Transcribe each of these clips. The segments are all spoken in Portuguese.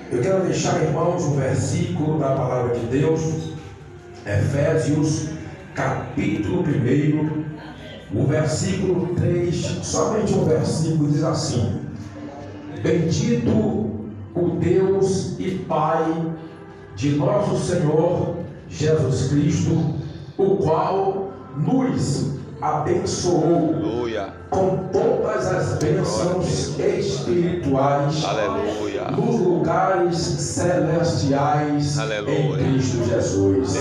Eu quero deixar, irmãos, um versículo da palavra de Deus, Efésios, capítulo 1, o versículo 3, somente um versículo, diz assim: Bendito o Deus e Pai de nosso Senhor Jesus Cristo, o qual nos abençoou com todas as bênçãos espirituais nos lugares celestiais em Cristo Jesus.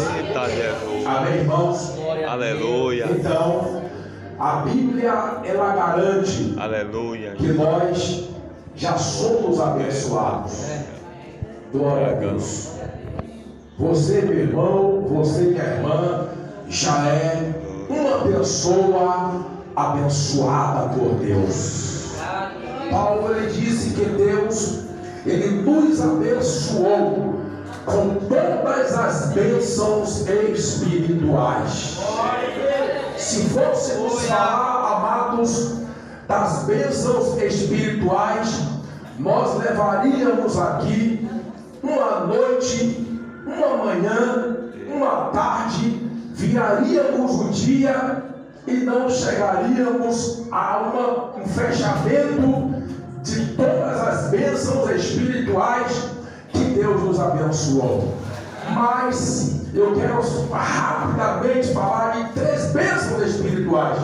Amém, irmãos? Aleluia. Então, a Bíblia, ela garante que nós já somos abençoados. Glória a Deus. Você, meu irmão, você, minha irmã, já é uma pessoa abençoada por Deus. Paulo, ele disse que Deus, ele nos abençoou com todas as bênçãos espirituais. Se fôssemos falar, amados, das bênçãos espirituais, nós levaríamos aqui uma noite, uma manhã, uma tarde, viraríamos o dia e não chegaríamos a um fechamento de todas as bênçãos espirituais que Deus nos abençoou. Mas eu quero rapidamente falar em 3 bênçãos espirituais.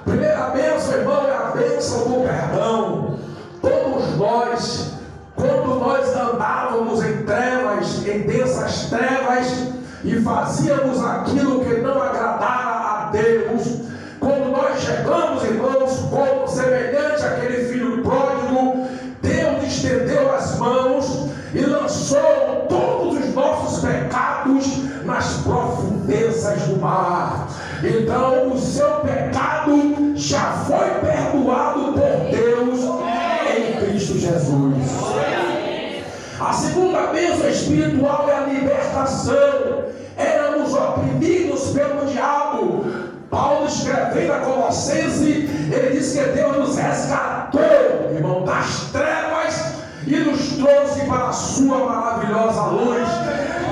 Primeira bênção, irmão, é a bênção do perdão. Todos nós, quando nós andávamos em trevas, em densas trevas, e fazíamos aquilo que não agradara a Deus, quando nós chegamos, irmãos, como semelhante àquele filho pródigo, Deus estendeu as mãos e lançou todos os nossos pecados nas profundezas do mar. Então o seu pecado já foi perdoado por Deus em Cristo Jesus. A segunda bênção espiritual é a libertação. Éramos oprimidos pelo diabo. Paulo, escrevendo a Colossenses, ele diz que Deus nos resgatou, irmão, das trevas e nos trouxe para a sua maravilhosa luz.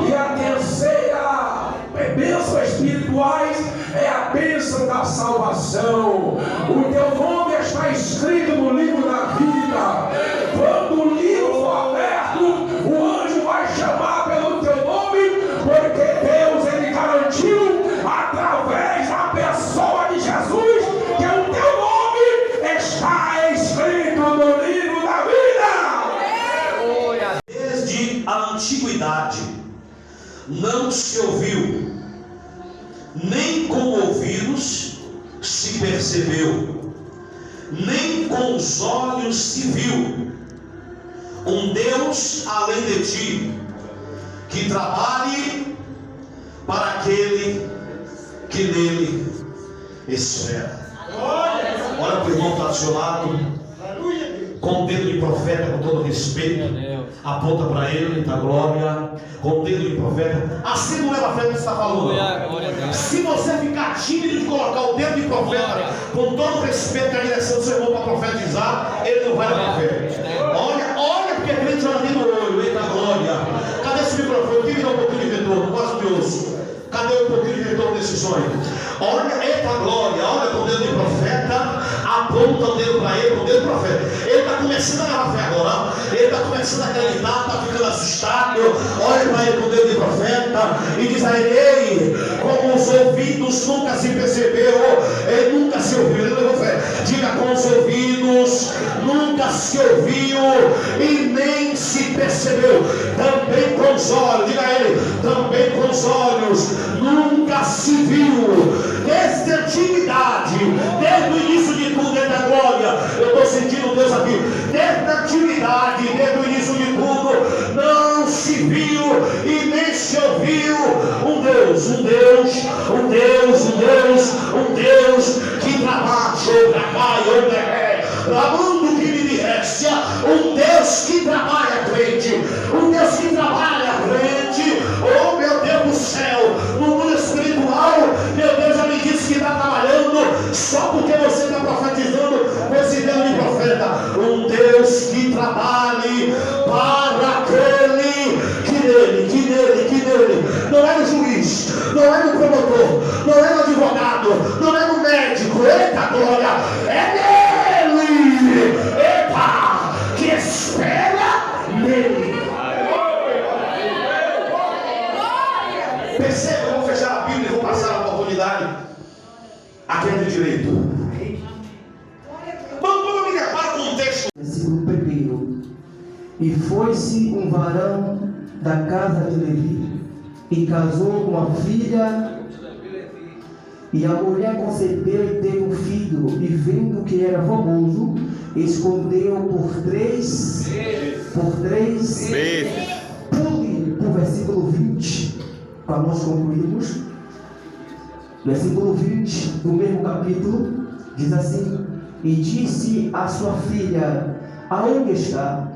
E a terceira bênção espirituais é a bênção da salvação. O teu nome está escrito no livro da vida. Quando o livro for aberto, o anjo vai chamar pelo teu nome, porque Deus, ele garantiu através da pessoa de Jesus que o teu nome está escrito no livro da vida. Desde a antiguidade não se ouviu, nem com ouvidos se percebeu, nem com os olhos se viu um Deus além de ti, que trabalhe para aquele que nele espera. Olha para o irmão que está do seu lado, com o dedo de profeta, com todo respeito, aponta para ele, da glória, com o dedo de profeta. Assim não leva a fé que está falando. Se você ficar tímido de colocar o dedo de profeta, com todo respeito na direção do seu irmão para profetizar, ele não vai levar a fé. Olha, porque crente olha no olho, eita glória. Cadê esse microfone? Quem me dá um pouquinho de retorno? Quase me ouço. Cadê um pouquinho de retorno desse sonho? Olha, eita glória, olha com o dedo de profeta, aponta o dedo para ele, com o dedo de profeta. Ele está começando a levar fé agora, ele está começando a acreditar, está ficando assustado. Olha para ele com o dedo de profeta e diz a ele: ei, com os ouvidos nunca se percebeu, ele nunca se ouviu. Ele levou fé. Diga: com os ouvidos nunca se ouviu e nem se percebeu. Também com os olhos, diga a ele: também com os olhos nunca se viu. Desde a antiguidade, desde o início de tudo, desde a glória, eu estou sentindo Deus aqui. Desde a antiguidade, desde o início de tudo, não se viu e nem se ouviu um Deus que trabalha sobre a caia, onde é, lavando que me direce, um Deus que trabalha crente, um Deus que trabalha crente. Oh meu Deus do céu, no mundo espiritual, meu Deus já me disse que está trabalhando só porque você está profetizando com esse Deus de profeta. Um Deus que trabalhe para para aquele que nele, não é no juiz, não é no promotor, não é no advogado, não é no médico, eita glória, é nele, eita, que espera nele. Perceba, eu vou fechar a Bíblia e vou passar a oportunidade a quem tem direito. Vamos ligar para o contexto. Versículo 1. E foi-se um varão da casa de Levi, e casou com a filha, e a mulher concebeu e teve um filho, e vendo que era famoso, escondeu por três meses. Pule para o versículo 20, para nós concluirmos. Versículo 20 do mesmo capítulo, diz assim: e disse à sua filha, aonde está?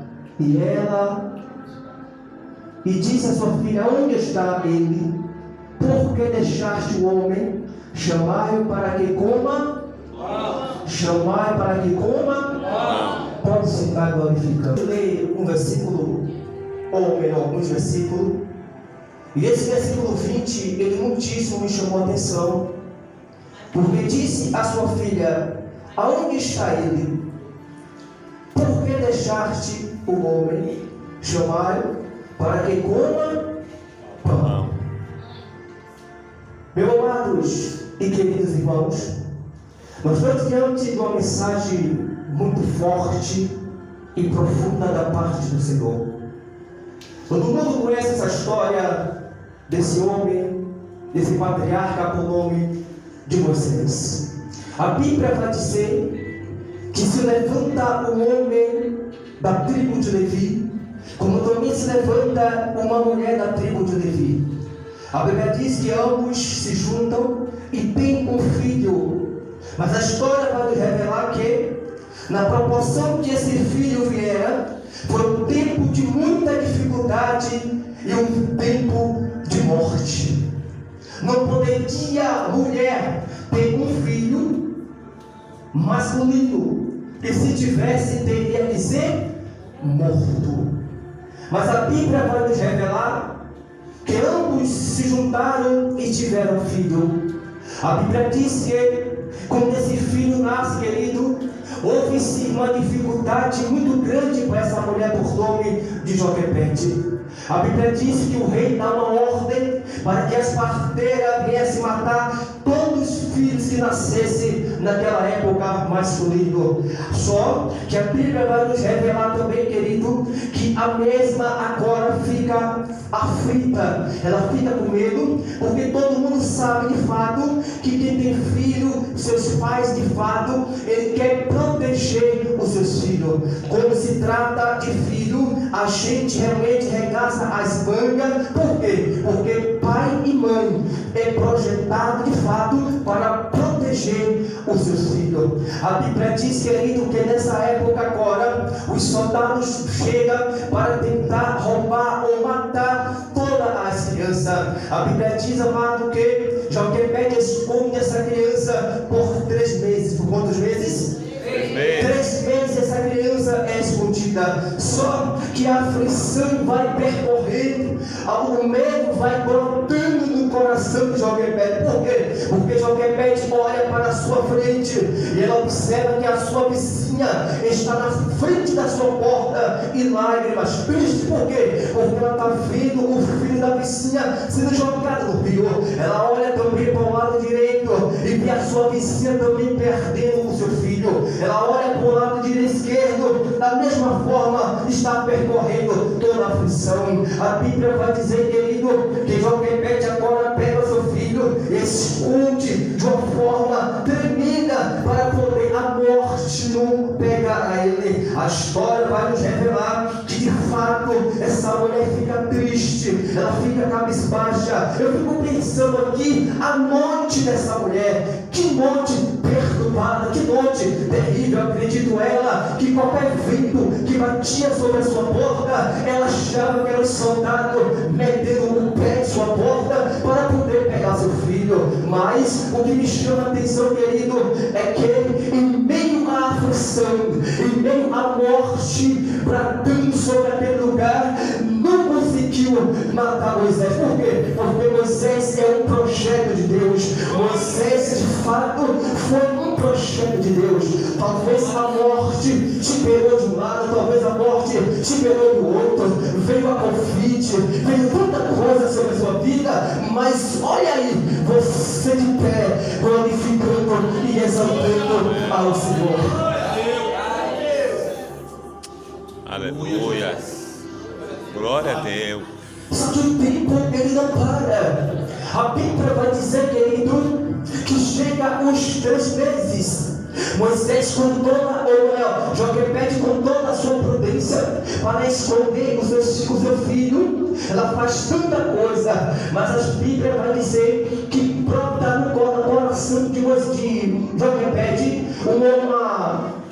E disse à sua filha, onde está ele? Por que deixaste o homem? Chamai-o para que coma. Chamai para que coma. Pode ficar glorificando. Eu leio um versículo, ou melhor, alguns versículos. E esse versículo 20, ele muitíssimo me chamou a atenção. Porque disse à sua filha, aonde está ele? Por que deixaste o homem? Chamai-o para que coma pão. Meus amados e queridos irmãos, nós estamos diante de uma mensagem muito forte e profunda da parte do Senhor. Todo mundo conhece essa história desse homem, desse patriarca por nome de Moisés. A Bíblia vai dizer que se levanta um homem da tribo de Levi, como também se levanta uma mulher da tribo de Levi. A Bíblia diz que ambos se juntam e têm um filho. Mas a história vai nos revelar que, na proporção que esse filho viera, foi um tempo de muita dificuldade e um tempo de morte. Não poderia a mulher ter um filho masculino, que se tivesse teria que ser morto. Mas a Bíblia vai nos revelar que ambos se juntaram e tiveram filho. A Bíblia diz que quando esse filho nasce, querido, houve-se uma dificuldade muito grande para essa mulher por nome de Joquebede. A Bíblia diz que o rei dá uma ordem para que as parteiras viessem matar todos os filhos que nascessem naquela época masculino. Só que a Bíblia vai nos revelar também, querido, que a mesma agora fica aflita. Ela fica com medo, porque todo mundo sabe de fato que quem tem filho, seus pais de fato, ele quer proteger os seus filhos. Quando se trata de filho, a gente realmente regaça as mangas. Por quê? Porque pai e mãe é projetado de fato para proteger os seus filhos. A Bíblia diz, querido, que nessa época agora os soldados chegam para tentar roubar ou matar todas as crianças. A Bíblia diz, amado, que Joquebede esconde essa criança por 3 meses. Por quantos meses? 3 meses essa criança é escondida. Só que a aflição vai percorrendo, o medo vai brotando no coração de Joquebede. Por quê? Porque Joquebede olha para a sua frente e ela observa que a sua vizinha está na frente da sua porta e lágrimas tristes. Por quê? Porque ela está vendo o filho da vizinha sendo jogado no rio. Ela olha também para o lado direito e vê a sua vizinha também perdendo o seu filho. Ela olha para o lado esquerdo, da mesma forma está percorrendo toda a aflição. A Bíblia vai dizer, querido, que Joquebede agora pega o seu filho e esconde de uma forma tremenda para poder a morte não pegar a ele. A história vai nos revelar que de fato essa mulher fica triste, ela fica cabisbaixa. Eu fico pensando aqui a noite dessa mulher, que noite perturbada, que noite terrível. Acredito ela que qualquer vento que batia sobre a sua porta, ela achava que era um soldado metendo o pé em sua porta para poder pegar seu filho. Mas o que me chama a atenção, querido, é que em meio à aflição, em meio à morte bradando sobre aquele lugar, matar Moisés. Por quê? Porque Moisés é um projeto de Deus. Moisés, de fato, foi um projeto de Deus. Talvez a morte te pegou de um lado, talvez a morte te pegou do outro. Veio a Covid, veio tanta coisa sobre a sua vida, mas olha aí, você de pé, glorificando e exaltando ao Senhor. Aleluia. Glória a Deus. Só que o tempo ele não para. A Bíblia vai dizer, querido, que chega os 3 meses. Moisés com toda, Joquebede com toda a sua prudência para esconder o seu filho. Ela faz tanta coisa, mas a Bíblia vai dizer que brota no coração de Joquebede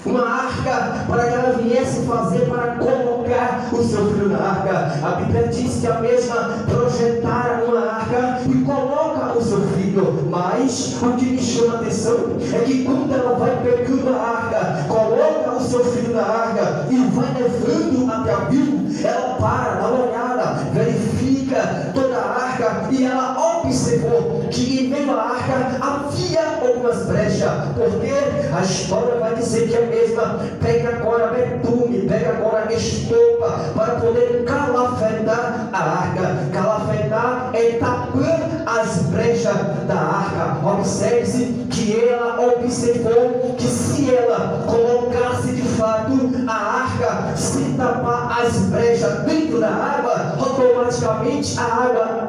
uma arca para que ela viesse fazer para colocar o seu filho na arca. A Bíblia diz que a mesma projetara uma arca e coloca o seu filho, mas o que me chama a atenção é que quando ela vai pegando a arca, coloca o seu filho na arca e vai levando até o rio, ela para, dá uma olhada, verifica toda a arca e ela observou que em meio à arca havia algumas brechas, porque a história vai dizer que a mesma pega agora betume, pega agora estopa para poder calafetar a arca. Calafetar é tapar as brechas da arca. Observe-se que ela observou que se ela colocasse de fato a arca, se tapar as brechas dentro da água, automaticamente a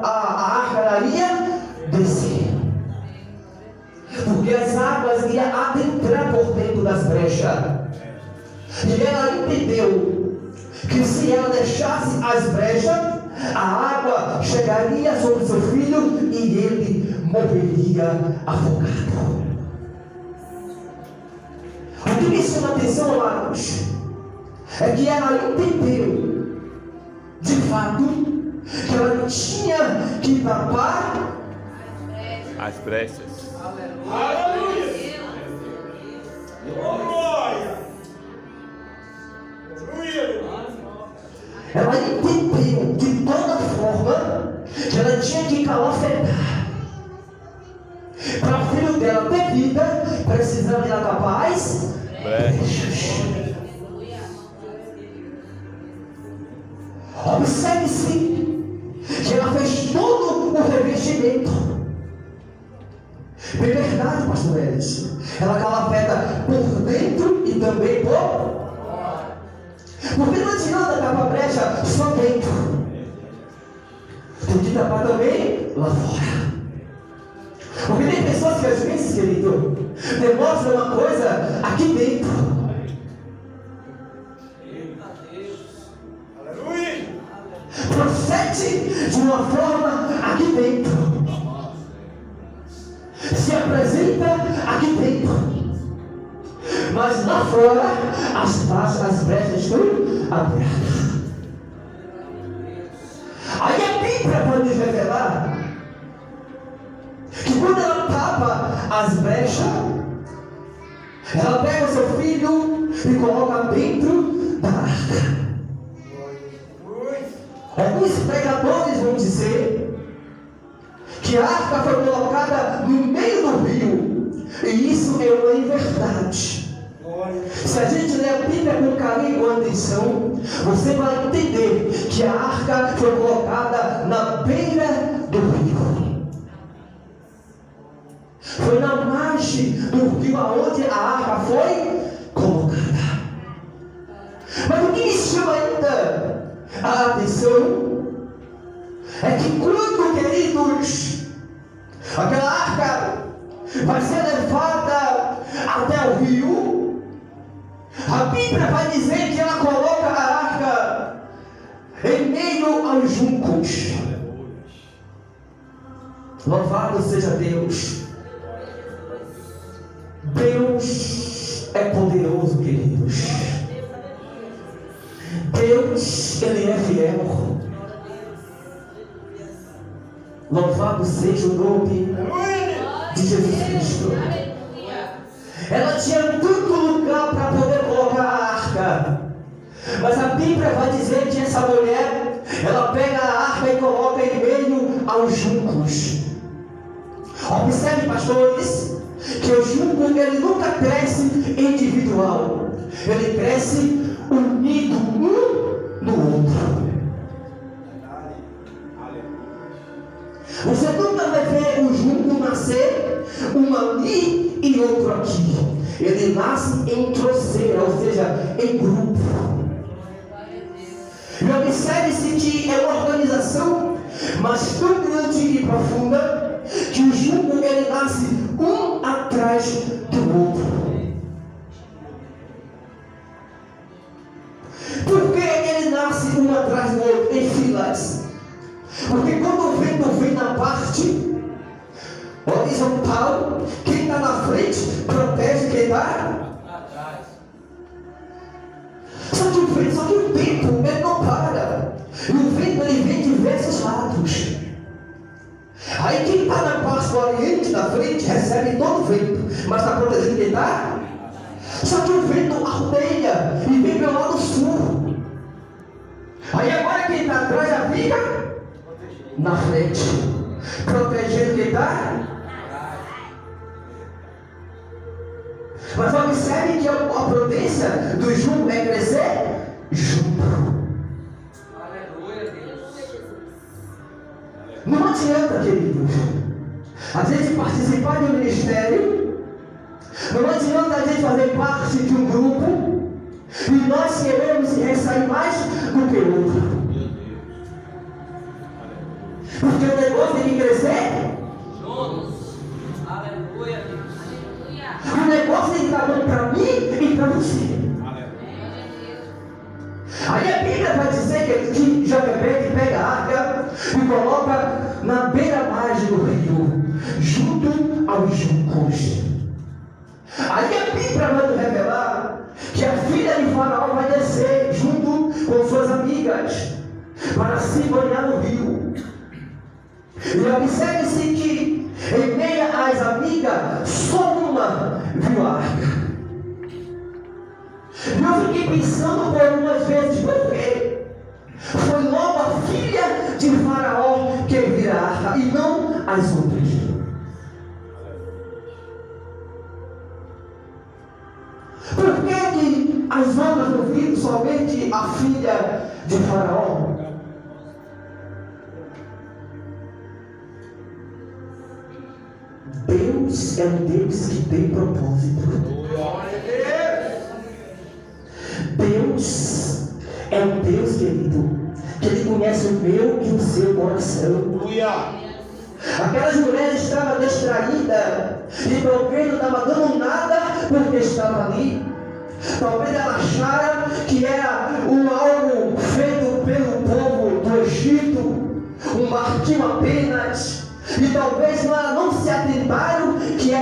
arca iria descer, porque as águas iam adentrar por dentro das brechas. E ela entendeu que se ela deixasse as brechas, a água chegaria sobre seu filho e ele morreria afogado. O que me chama a atenção, amados, é que ela entendeu de fato que ela tinha que tapar as brechas. Aleluia! Glória! Ela entendeu de toda forma que ela tinha que calafetar. Para o filho dela ter vida, precisava de ela tapar as brechas. Observe-se que ela fez todo o revestimento. É verdade, pastor Elis. Ela calafeta por dentro e também por fora. Porque não adianta tapar a brecha só dentro. Tem que tapar também lá fora. Porque tem pessoas que às vezes, querido, demonstram uma coisa aqui dentro. Procede de uma forma aqui dentro. Se apresenta aqui dentro. Mas lá fora, as brechas estão abertas. Aí a Bíblia pode nos revelar que quando ela tapa as brechas, ela pega o seu filho e coloca dentro da arca. Alguns pregadores vão dizer que a arca foi colocada no meio do rio, e isso é uma inverdade. Se a gente ler a Bíblia com carinho e com atenção, você vai entender que a arca foi colocada na beira do rio. Foi na margem do rio aonde a arca foi colocada. Mas o que me chama ainda a atenção é que quando, queridos, aquela arca vai ser levada até o rio, a Bíblia vai dizer que ela coloca a arca em meio aos juncos. Louvado seja Deus. Deus é poderoso, queridos. Deus, Ele é fiel. Louvado seja o nome de Jesus Cristo. Ela tinha tanto lugar para poder colocar a arca, mas a Bíblia vai dizer que essa mulher, ela pega a arca e coloca aos juncos. Observe, pastores, que o junco ele nunca cresce individual, ele cresce unido um no outro. Você nunca vai ver o junco nascer um ali e outro aqui. Ele nasce em troceira, ou seja, em grupo. E observe-se que é uma organização, mas tão grande e profunda, que o junco ele nasce um atrás do outro. Por que ele nasce um atrás do outro em filas? Porque quando o vento vem na parte horizontal, quem está na frente protege quem está atrás. Só que o vento ele não para. E o vento ele vem de diversos lados. Aí quem está na parte do oriente, na frente, recebe todo o vento, mas está protegendo quem está. Só que o vento arrudeia e vem pelo lado sul. Aí agora quem está atrás já fica na frente, protegendo quem está. Mas observe que a prudência do junco é crescer junto. Aleluia, Deus. Não adianta, queridos, a gente participar de um ministério, não adianta a gente fazer parte de um grupo e nós queremos se ressair mais do que o outro. Porque o negócio tem que crescer Juntos. Aleluia, Deus. o negócio tem que estar bom para mim e para você. Aí a Bíblia vai dizer que Joquebede pega a arca e coloca na beira-margem do rio, junto aos juncos. Aí a Bíblia vai nos revelar que a filha de Faraó vai descer junto com suas amigas para se banhar no rio. E observe-se que em meio às amigas, só uma viu a arca. E eu fiquei pensando por algumas vezes, por quê? Foi logo a filha de Faraó que viu a arca e não as outras. Por que as outras não viram somente a filha de Faraó? Deus é um Deus que tem propósito. Deus é um Deus, querido, que Ele conhece o meu e o seu coração. Aquelas mulheres estavam distraídas e talvez não estavam dando nada porque estavam ali. Talvez ela achara que era algo feito pelo povo do Egito, um martinho apenas. E talvez ela não se atentaram que